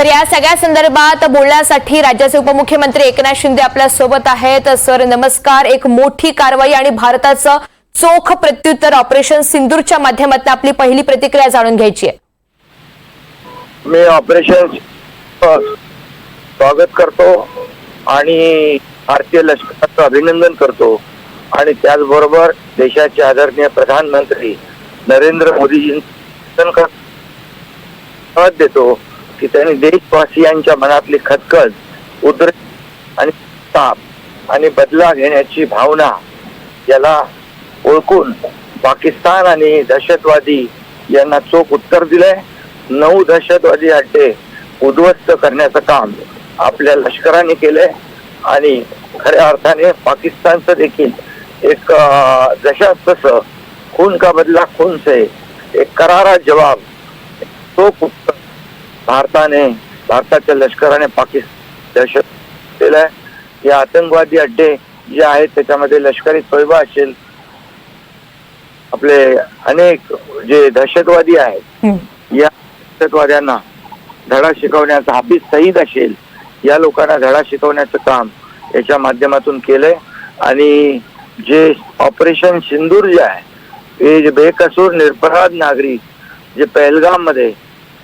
तर या सगळ्या संदर्भात बोलण्यासाठी राज्याचे उपमुख्यमंत्री एकनाथ शिंदे आपल्या सोबत आहेत। सर नमस्कार। एक मोठी कारवाई आणि भारताचं चोख प्रत्युत्तर ऑपरेशन सिंदूरच्या माध्यमातून आपली पहिली प्रतिक्रिया जाणून घ्यायची आहे। मी ऑपरेशन स्वागत करतो आणि भारतीय लष्कराचं अभिनंदन करतो आणि त्याचबरोबर देशाचे आदरणीय प्रधानमंत्री नरेंद्र मोदीजींना मत देतो की त्यांनी देशवासियांच्या मनातली खदखद, उद्रेक आणि ताप आणि बदला घेण्याची भावना याला ओळखून पाकिस्तान आणि दहशतवादी यांना चोख उत्तर दिलंय। 9 दहशतवादी अड्डे उद्ध्वस्त करण्याचं काम आपल्या लष्कराने केलंय आणि खऱ्या अर्थाने पाकिस्तानचं देखील एक जशास तसं खून का बदला खून से एक करारा जवाब चोख उत्तर भारताच्या लष्कराने पाकिस्तान दहशत दिलाय। या आतंकवादी अड्डे जे आहेत त्याच्यामध्ये लष्करी तोयबा असेल, आपले अनेक जे दहशतवादी आहेत या दहशतवाद्यांना धडा शिकवण्याचा, हाफिज सईद असेल या लोकांना धडा शिकवण्याचं काम याच्या माध्यमातून केलंय। आणि जे ऑपरेशन सिंदूर जे आहे हे जे बेकसूर निरपराध नागरिक जे पहलगाम मध्ये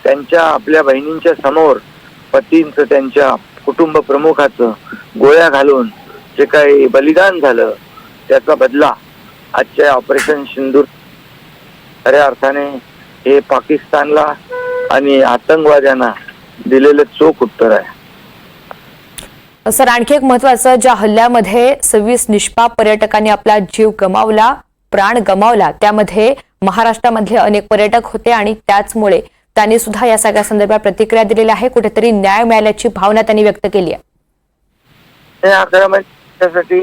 त्यांच्या आपल्या बहिणींच्या समोर पतींचं, त्यांच्या कुटुंब प्रमुखाचं गोळ्या घालून जे काही बलिदान झालं त्याचा बदला आजच्या ऑपरेशन सिंदूर खऱ्या अर्थाने हे पाकिस्तानला आणि आतंकवाद्यांना दिलेलं चोख उत्तर आहे। सर आणखी एक महत्त्वाचं, ज्या हल्ल्यामध्ये 26 निष्पाप पर्यटकांनी आपला जीव गमावला, प्राण गमावला, त्यामध्ये महाराष्ट्रामधले अनेक पर्यटक होते आणि त्याचमुळे त्यांनी सुद्धा या सगळ्या संदर्भात प्रतिक्रिया दिलेली आहे। कुठेतरी न्याय मिळाल्याची भावना त्यांनी व्यक्त केली आहे। त्यासाठी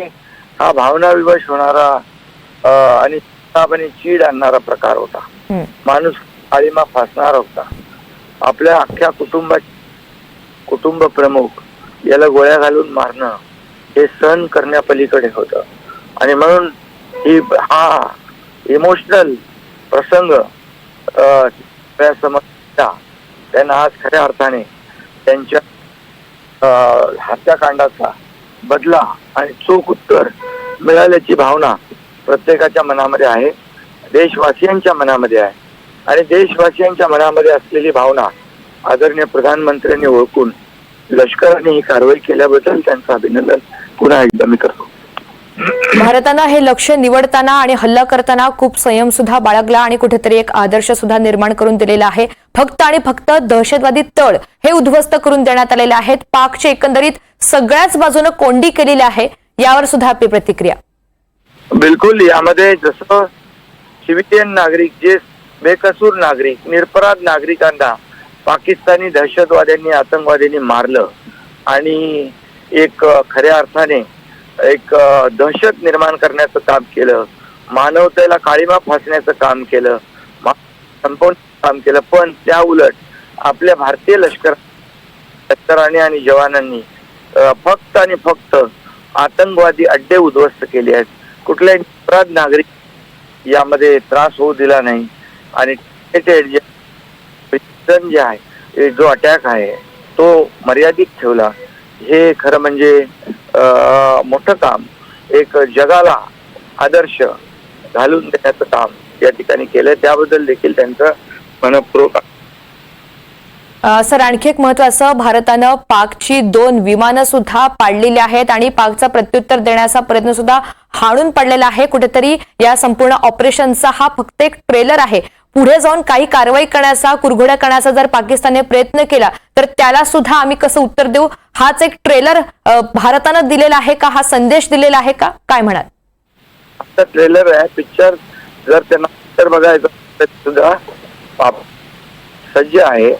हा भावना विवश होणारा आणि चीड आणणारा प्रकार होता। माणूस आळीमा फासणारा होता। आपल्या अख्ख्या कुटुंब प्रमुख याला गोळ्या घालून मारणं हे सहन करण्यापलीकडे होतं आणि म्हणून हा इमोशनल प्रसंग त्यांना आज खऱ्या अर्थाने त्यांच्या हत्याकांडाचा बदला आणि चोख उत्तर मिळाल्याची भावना प्रत्येकाच्या मनामध्ये आहे, देशवासियांच्या मनामध्ये आहे। आणि देशवासियांच्या मनामध्ये असलेली भावना आदरणीय प्रधानमंत्र्यांनी ओळखून लष्कराने ही कारवाई केल्याबद्दल त्यांचं अभिनंदन पुन्हा एकदा मी करतो। भारतानं हे लक्ष्य निवडताना आणि हल्ला करताना खूप संयम सुद्धा बाळगला आणि कुठेतरी एक आदर्श सुद्धा निर्माण करून दिलेला आहे। फक्त आणि फक्त दहशतवादी तळ हे उद्ध्वस्त करून देण्यात आलेले आहेत। पाकची एकंदरीत सगळ्याच बाजूने कोंडी केलेली आहे, यावर सुद्धा आपली प्रतिक्रिया। बिलकुल, यामध्ये जसं सिव्हिलियन नागरिक, जे बेकसूर नागरिक, निरपराध नागरिकांना पाकिस्तानी दहशतवाद्यांनी, आतंकवाद्यांनी मारलं आणि एक खऱ्या अर्थाने एक दहशत निर्माण करण्याचं काम केलं, मानवतेला काळीमा फासण्याचं काम केलं, संपवण्याचं काम केलं। पण त्या उलट आपल्या भारतीय लष्कराने आणि जवानांनी फक्त आणि फक्त आतंकवादी अड्डे उद्ध्वस्त केले आहेत। कुठल्याही निरपराध नागरिक यामध्ये त्रास होऊ दिला नाही आणि जे आहे जो अटॅक आहे तो मर्यादित ठेवला। हे खरं म्हणजे मोठं काम, एक जगाला आदर्श घालून देण्याचं काम या ठिकाणी केलंय, त्याबद्दल देखील त्यांचं मनपूर्वक। सर आणखी एक महत्त्वाचं, भारतानं पाकची 2 विमानं सुद्धा पाडलेली आहेत आणि पाकचा प्रत्युत्तर देण्याचा प्रयत्न सुद्धा हाणून पडलेला आहे। कुठेतरी या संपूर्ण ऑपरेशनचा हा फक्त एक ट्रेलर आहे। पुढे जाऊन काही कारवाई करण्याचा, कुरघोड्या करण्याचा जर पाकिस्तानने प्रयत्न केला तर त्याला सुद्धा आम्ही कसं उत्तर देऊ, हाच एक ट्रेलर भारतानं दिलेला आहे का, हा संदेश दिलेला आहे का, काय म्हणाल? आता ट्रेलर आहे, पिक्चर जर त्यांना पिक्चर बघायचं सुद्धा सज्ज आहे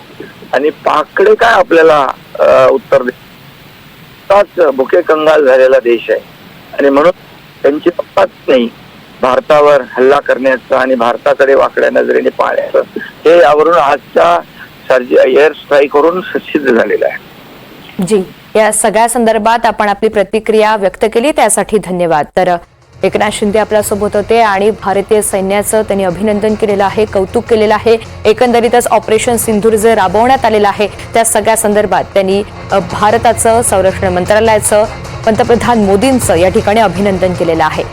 आणि पाककडे काय आपल्याला उत्तर देतात। भुके कंगाल झालेला देश आहे आणि म्हणून त्यांची पप्पाच नाही भारतावर हल्ला करण्याचं आणि भारताकडे वाकड्या नजरेने पाहण्याचं, हे यावरून आजच्या एअर स्ट्राईक वरून सिद्ध झालेलं आहे। जी, या सगळ्या संदर्भात आपण आपली प्रतिक्रिया व्यक्त केली त्यासाठी धन्यवाद। तर एकनाथ शिंदे आपल्यासोबत होते आणि भारतीय सैन्याचं त्यांनी अभिनंदन केलेलं आहे, कौतुक केलेलं आहे. एकंदरीतच ऑपरेशन सिंधूर जे राबवण्यात आलेलं आहे त्या सगळ्या संदर्भात त्यांनी भारताचं संरक्षण मंत्रालयाचं पंतप्रधान मोदींचं या ठिकाणी अभिनंदन केलेलं आहे.